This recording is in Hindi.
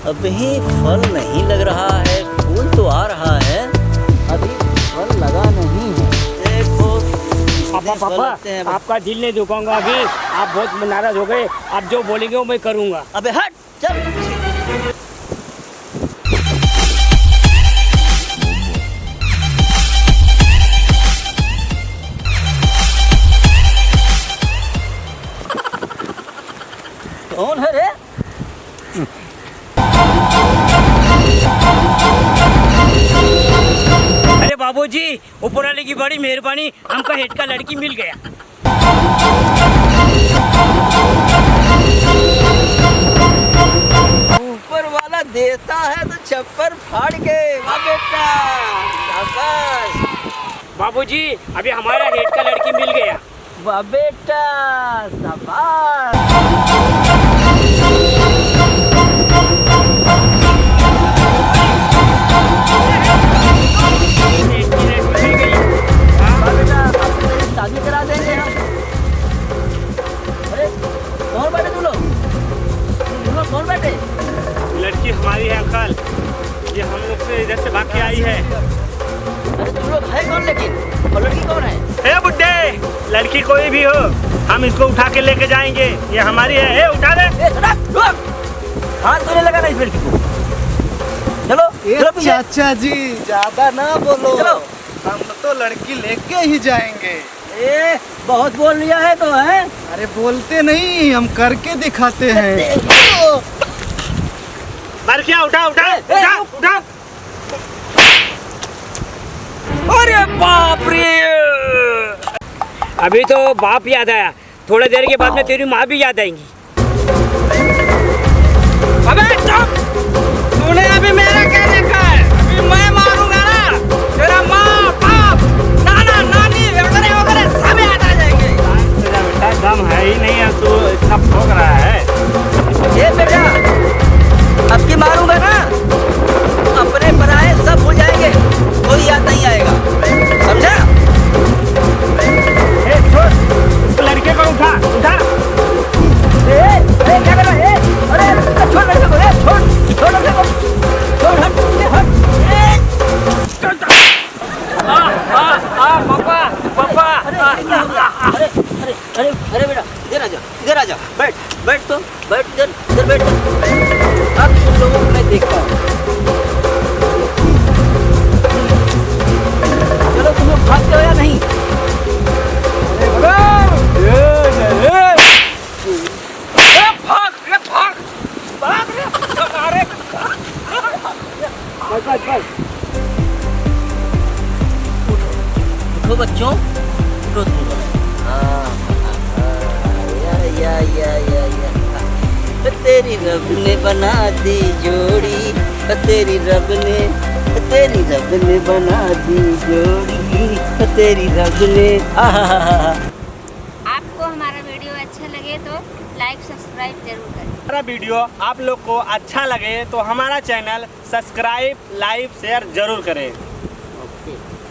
अभी फल नहीं लग रहा है, फूल तो आ रहा है, अभी फल लगा नहीं है। देखो पापा आपका दिल नहीं दुखाऊंगा अभी। आप बहुत नाराज हो गए, आप जो बोलेंगे वो मैं करूंगा। अबे हट चल। कौन है रे? अरे बाबूजी, ऊपर वाले की बड़ी मेहरबानी, हमका हेड का लड़की मिल गया। ऊपर वाला देता है तो छप्पर फाड़ के। वाह बेटा, शाबाश। बाबूजी, अभी हमारा हेड का लड़की मिल गया। वाह बेटा, शाबाश। शादी करा देंगे हम। अरे कौन बैठे तुम लोग? कौन बैठे? लड़की हमारी है अंकल, ये हम लोग से इधर से भाग के आई है। अरे तुम लोग है कौन लेकिन? और लड़की कौन है? ए बुड्ढे, लड़की कोई भी हो, हम इसको उठा के लेके जाएंगे। ये हमारी है। ए उठा दे। हाथ धोने लगा ना इस लड़की को। चलो चलो पीछे। चाचा जी ज्यादा ना बोलो, चलो। हम तो लड़की लेके ही जाएंगे। ए बहुत बोल लिया है तो है। अरे बोलते नहीं, हम करके दिखाते हैं। लड़कियां उठा उठा उठा उठा। अरे बाप रे! अभी तो बाप याद आया, थोड़ी देर के बाद में तेरी माँ भी याद आएंगी। अबे चुप! तूने अभी मेरा क्या देखा है? अभी मैं मारूंगा ना, तेरा माँ, बाप, नाना, नानी वगैरह वगैरह सब याद आ जाएंगे। बेटा दम है ही नहीं है, तू इतना भौंक रहा है। ये बेटा, अब की मारूंगा ना, अपने पराये सब भूल जाएंगे, कोई याद नहीं आएगा, समझा? ए छोड़, उस लड़के को उठा उठा। क्या कर रहा है? अरे छोड़ लड़के को, छोड़ लड़के को, छोड़, हट पापा पापा। अरे बेटा, इधर आ जा, बैठ तो, बैठ इधर बैठ। अब तुम लोगों को मैं देखता हूँ। चलो तुम लोग भागते हो या नहीं? उठो बच्चों, उठो तुम लोग। या। तेरी रब ने बना दी जोड़ी, तेरी रब ने बना दी जोड़ी, तेरी रब ने। आपको हमारा वीडियो अच्छा लगे तो लाइक सब्सक्राइब जरूर करें। हमारा वीडियो आप लोग को अच्छा लगे तो हमारा चैनल सब्सक्राइब, लाइक, शेयर जरूर करें।